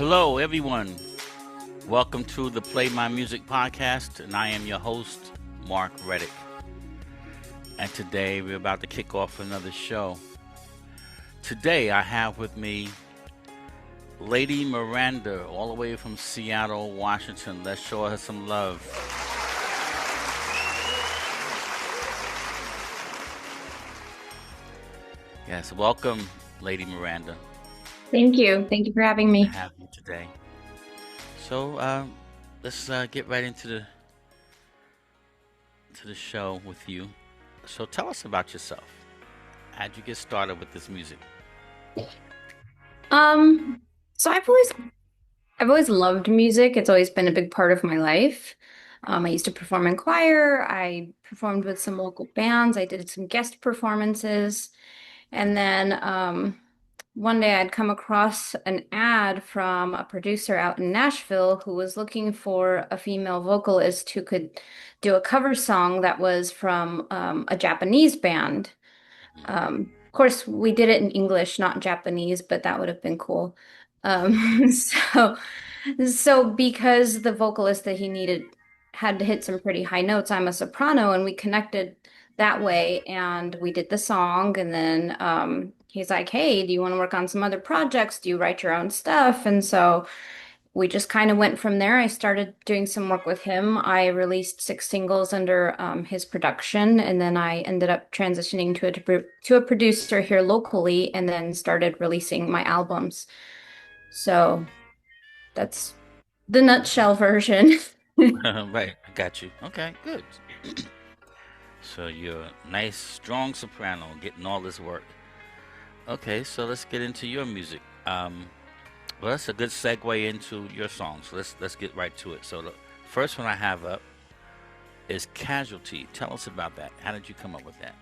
Hello, everyone. Welcome to the Play My Music podcast, and I am your host, Mark Reddick. And today we're about to kick off another show. Today I have with me Lady Miranda, all the way from Seattle, Washington. Let's show her some love. Yes, welcome, Lady Miranda. Thank you. Thank you for having To me. have you today. So let's get right into the show with you. So tell us about yourself. How'd you get started with this music? Um, so I've always loved music. It's always been a big part of my life. I used to perform in choir. I performed with some local bands. I did some guest performances. And then one day I'd come across an ad from a producer out in Nashville who was looking for a female vocalist who could do a cover song that was from a Japanese band. Of course, we did it in English, not Japanese, but that would have been cool. Um, so, so because the vocalist that he needed had to hit some pretty high notes, I'm a soprano, and we connected that way, and we did the song, and then he's like, "Hey, do you want to work on some other projects? Do you write your own stuff?" And so we just kind of went from there. I started doing some work with him. I released 6 singles under his production, and then I ended up transitioning to a producer here locally, and then started releasing my albums. So that's the nutshell version. Right, I got you. Okay, good. So you're a nice, strong soprano getting all this work. Okay, so let's get into your music. Well, that's a good segue into your song. So let's get right to it. So the first one I have up is Casualty. Tell us about that. How did you come up with that?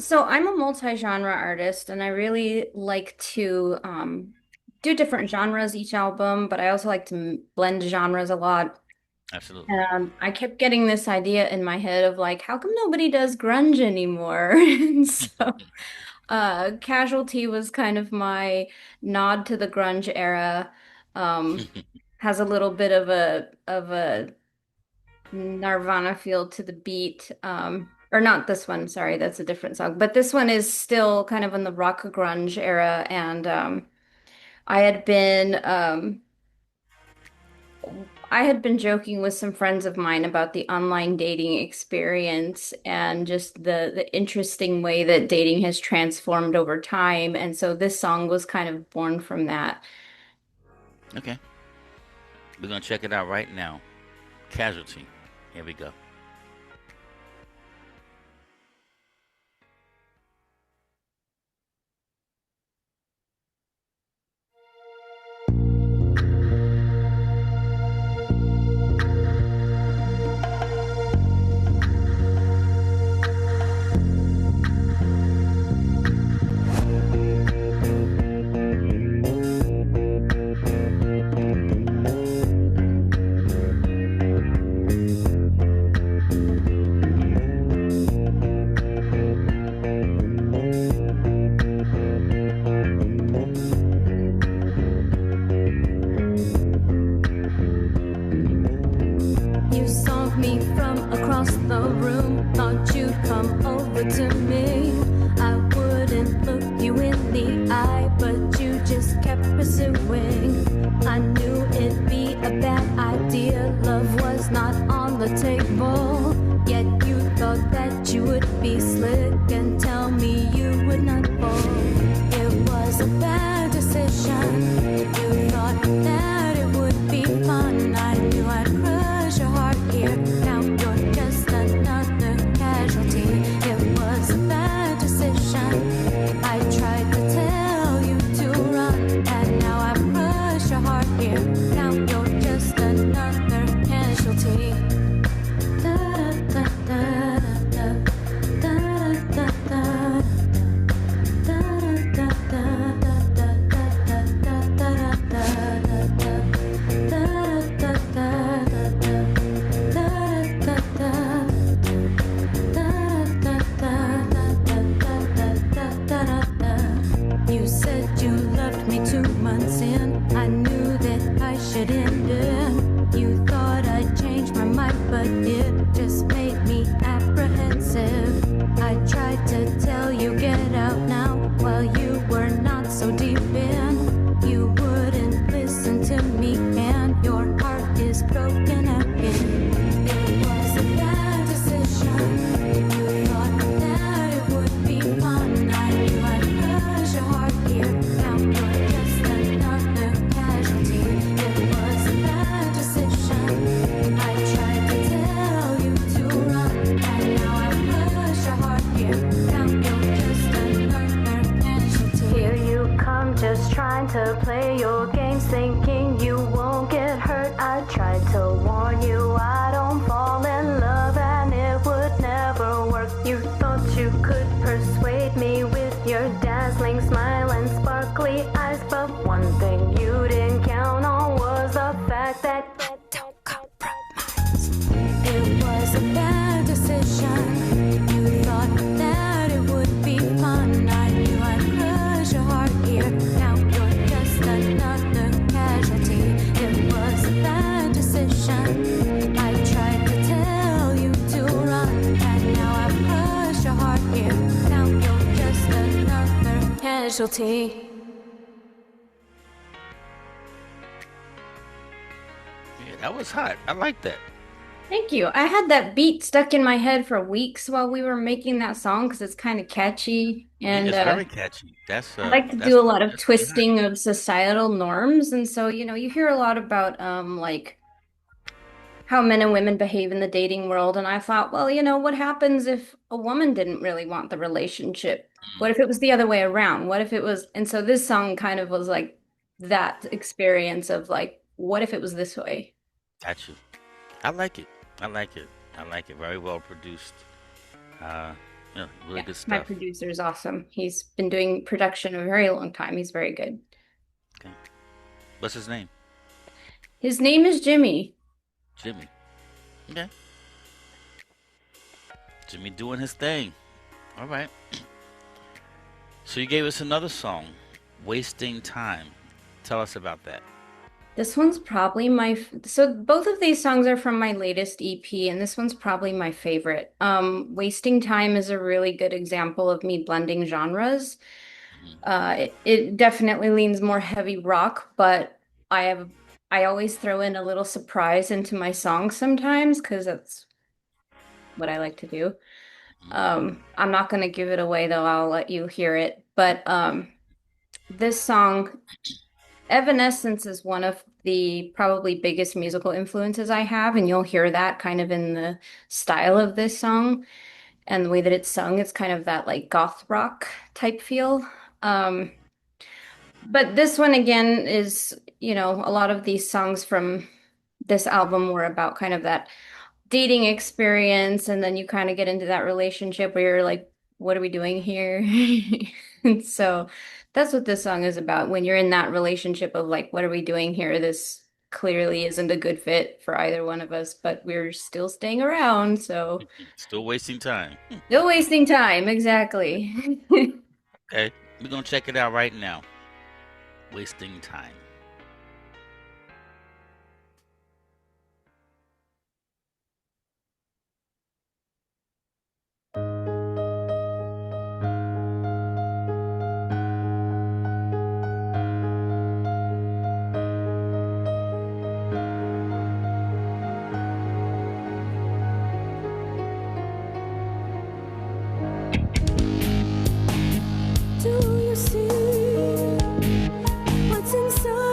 So I'm a multi-genre artist, and I really like to do different genres each album, but I also like to blend genres a lot. Absolutely. And I kept getting this idea in my head of like, how come nobody does grunge anymore? And so Casualty was kind of my nod to the grunge era. Um, has a little bit of a Nirvana feel to the beat. Or not this one, sorry, that's a different song. But this one is still kind of in the rock grunge era, and I had been I had been joking with some friends of mine about the online dating experience and just the interesting way that dating has transformed over time. And so this song was kind of born from that. Okay, we're gonna check it out right now. Casualty. Here we go. You saw me from across the room, thought you'd come over to me. I wouldn't look you in the eye, but you just kept pursuing. I knew it'd be a bad idea, love was not on the table. Yet you thought that you would be slick and tell me you would not fall. It was a bad decision. You thought that it would be fun. I knew I'd crush your heart here. Now you're just another casualty. It was a bad decision. I tried to tell you to run, and now I've crushed your heart here. Now you're just another casualty. months in, I knew that I should end it. You thought I'd change my mind, but it just made me apprehensive. I tried to tell you get out now, while you were not so deep in. You wouldn't listen to me, and your heart is broken again. It was a bad decision. You thought that it would be fun. I knew I'd crush your heart here. Now you're just another casualty. It was a bad decision. I tried to tell you to run, and now I've crushed your heart here. Now you're just another casualty. Here you come, just trying to play your games, thinking you won't get hurt. I tried to warn you I don't fall in love, and it would never work. You thought you could persuade me with your dazzling smile and sparkly eyes, but one thing you didn't count on was the fact that I don't compromise. It was a bad decision. You thought that it would be fun. I knew I'd crush your heart here. Now you're just another casualty. It was a bad decision. I tried to tell you to run, and now I've crushed your heart here. Now you're just another casualty. Yeah, that was hot. I like that. Thank you. I had that beat stuck in my head for weeks while we were making that song because it's kind of catchy. Yeah, And it's very catchy. That's I like to do a lot of that's pretty hot. twisting of societal norms. And so, you hear a lot about like how men and women behave in the dating world. And I thought, well, what happens if a woman didn't really want the relationship? What Mm, if it was the other way around? What if it was, and so this song kind of was like that experience of like, what if it was this way? got you. I like it. I like it. I like it. Very well produced. Uh, yeah, really Yeah, good my stuff. producer is awesome. He's been doing production a very long time. He's very good. Okay. What's his name? His name is Jimmy. Jimmy. Okay. Jimmy doing his thing. All right. So you gave us another song, Wasting Time. Tell us about that. This one's probably so both of these songs are from my latest EP, and this one's probably my favorite. Wasting Time is a really good example of me blending genres. Mhm. It definitely leans more heavy rock, but I have I always throw in a little surprise into my songs sometimes because that's what I like to do. I'm not gonna give it away though, I'll let you hear it. But this song Evanescence is one of the probably biggest musical influences I have, and you'll hear that kind of in the style of this song and the way that it's sung. It's kind of that like goth rock type feel. Um, but this one again is, a lot of these songs from this album were about kind of that dating experience, and then you kind of get into that relationship where you're like, what are we doing here? And so that's what this song is about. When you're in that relationship of like, what are we doing here? This clearly isn't a good fit for either one of us, but we're still staying around. So Still wasting time. no wasting time. Exactly. Okay. We're going to check it out right now. Wasting Time. Do you see what's inside?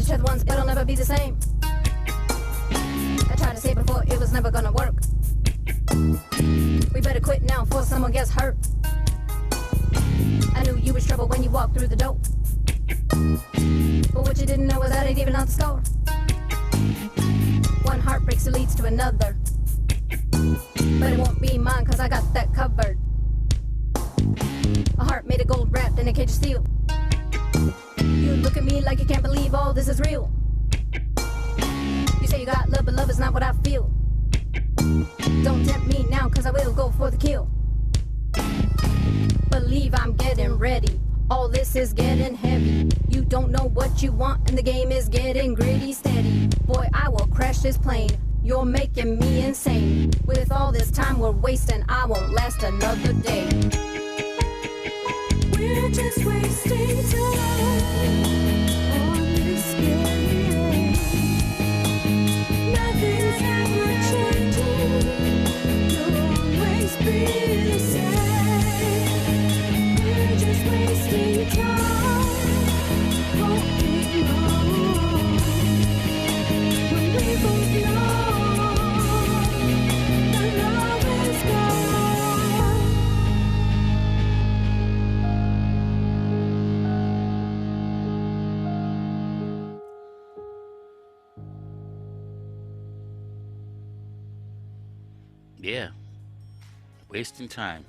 each other once, but it'll never be the same. I tried to say before it was never gonna work. We better quit now before someone gets hurt. I knew you was trouble when you walked through the door. But what you didn't know was that ain't even on the score. One heartbreak still leads to another. But it won't be mine cause I got that covered. A heart made of gold wrapped in a cage of steel. You look at me like you can't believe all this is real. You say you got love, but love is not what I feel. Don't tempt me now cause I will go for the kill. Believe I'm getting ready. All this is getting heavy. You don't know what you want and the game is getting gritty steady. Boy, I will crash this plane. You're making me insane. With all this time we're wasting, I won't last another day. We're just wasting time on this game. Nothing's ever changing. You'll always be the same. We're just wasting time. Holding on when we both know the love is gone. Yeah, wasting time.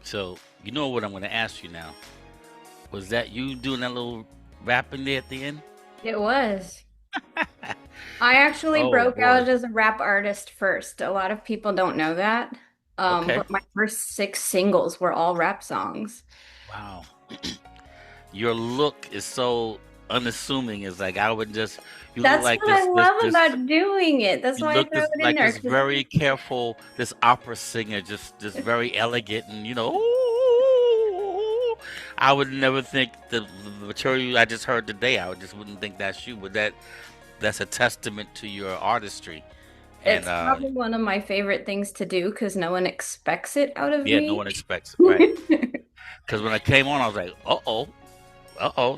So, you know what I'm going to ask you now. Was that you doing that little rapping there at the end? It was. I actually Oh broke out boy. as a rap artist first. A lot of people don't know that. Okay. But my first six singles were all rap songs. Wow. Your look is so unassuming. It's like I would just you look That's like what I love this about doing it. That's you why I look throw this it in like there. this 'Cause very careful, this opera singer, just very elegant and ooh, I would never think the material I just heard today, I would just wouldn't think that's you, but that's a testament to your artistry. And it's probably one of my favorite things to do because no one expects it out of yeah, no me. one expects it, right? Because when I came on, I was like,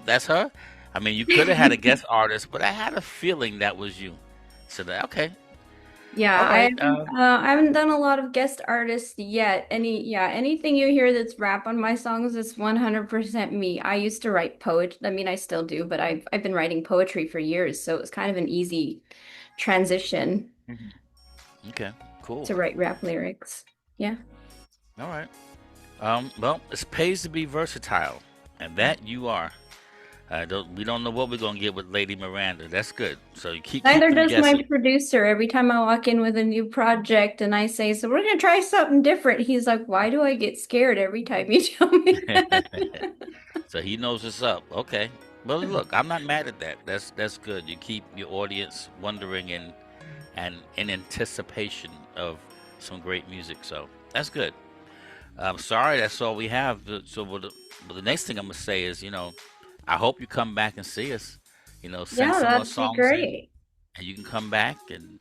that's her. I mean, you could have had a guest artist, but I had a feeling that was you. So that okay, Yeah, all right. I haven't done a lot of guest artists yet. Anything you hear that's rap on my songs is 100% me. I used to write poetry. I mean, I still do, but I've been writing poetry for years, so it was kind of an easy transition Mhm. Okay, cool. to write rap lyrics. Yeah. All right. Well, it pays to be versatile, and that you are. We don't know what we're gonna get with Lady Miranda. That's good. So you keep Neither them does my guessing. producer. Every time I walk in with a new project and I say, so we're gonna try something different, he's like, why do I get scared every time you tell me that? So he knows what's up. Okay. Well, look, I'm not mad at that. That's good. You keep your audience wondering and in anticipation of some great music. So that's good. I'm sorry, that's all we have. So the next thing I'm gonna say is, I hope you come back and see us. Send Yeah, some more that'd be songs in, great. and you can come back and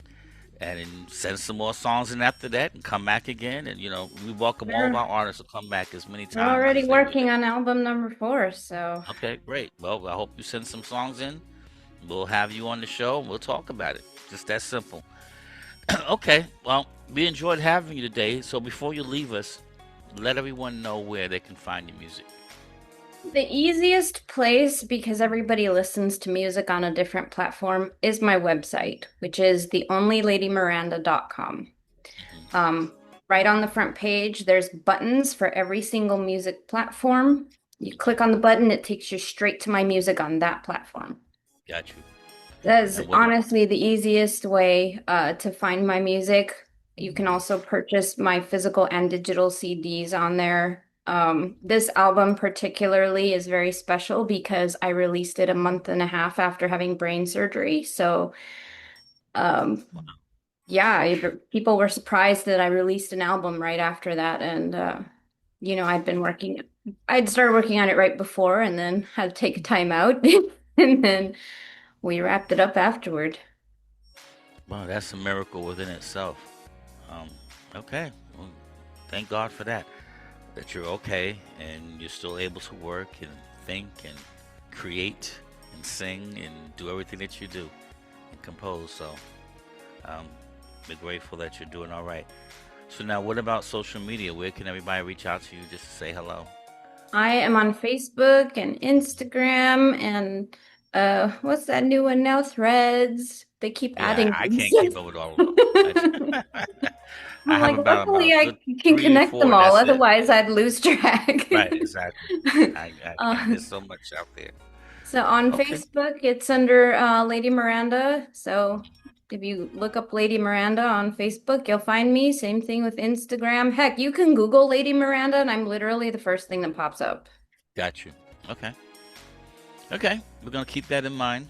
then send some more songs in after that, and come back again. And we welcome all of We're our artists to come back as many we're times already as they wish. working on album number 4, so Okay, great. Well, I hope you send some songs in. We'll have you on the show and we'll talk about it. Just that simple. Okay, well, we enjoyed having you today. So before you leave us, let everyone know where they can find your music. the easiest place, because everybody listens to music on a different platform, is my website, which is theonlyladymiranda.com. Hmm. Um, right on the front page, there's buttons for every single music platform. You click on the button, it takes you straight to my music on that platform. Got you. That is And what? honestly the easiest way to find my music. You can also purchase my physical and digital CDs on there. This album particularly is very special because I released it a month and a half after having brain surgery. So, um, yeah, people were surprised that I released an album right after that. And, I'd started working on it right before and then had to take a time out. And then we wrapped it up afterward. Wow, that's a miracle within itself. Um, okay. Well, thank God for that. That you're okay and you're still able to work and think and create. and sing and do everything that you do and compose. So um, we're grateful that you're doing all right. So now, what about social media? Where can everybody reach out to you just to say hello? I am on Facebook and Instagram and what's that new one now? Threads. They keep Yeah, adding I things. can't keep up with all of them. I I'm have like, about luckily a I good can three or connect them four. all, That's it. otherwise I'd lose track. Right, exactly. I can't. Uh, There's so much out there. so on Okay, Facebook, it's under Lady Miranda. So if you look up Lady Miranda on Facebook, you'll find me. Same thing with Instagram. Heck, you can Google Lady Miranda, and I'm literally the first thing that pops up. got you. Okay, okay. We're gonna keep that in mind.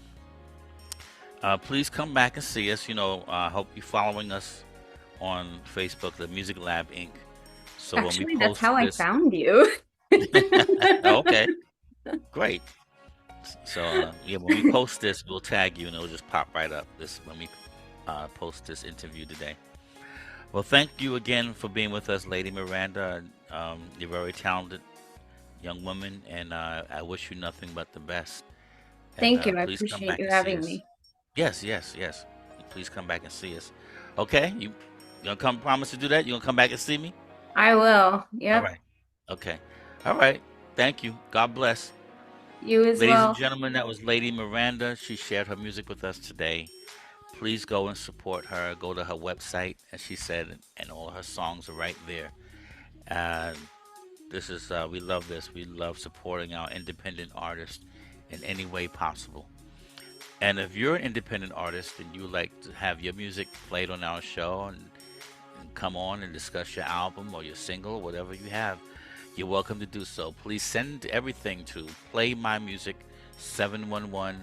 Please come back and see us. I hope you're following us on Facebook, the Music Lab Inc. So when we Actually, that's post how I this, found you. okay, great. So yeah, when we post this, we'll tag you and it'll just pop right up. This when we post this interview today. Well, thank you again for being with us, Lady Miranda. You're a very talented young woman, and I wish you nothing but the best. And Thank you. I please come appreciate back you and see having us. me. Yes, yes, yes. Please come back and see us. Okay, you gonna come? Promise to do that? You gonna come back and see me? I will. All Yep. right. Okay. All right. Thank you. God bless. You as Ladies and well. gentlemen, that was Lady Miranda. She shared her music with us today. Please go and support her. Go to her website, as she said, and all her songs are right there. Uh, this is we love this. We love supporting our independent artists in any way possible. And if you're an independent artist and you would like to have your music played on our show and come on and discuss your album or your single, whatever you have, you're welcome to do so. Please send everything to playmymusic711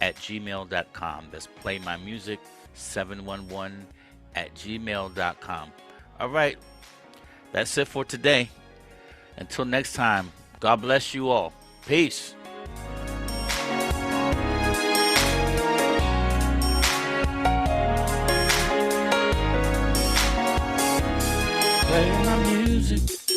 at gmail.com. That's playmymusic711 at gmail.com. All right, that's it for today. Until next time, God bless you all. Peace. Play my music.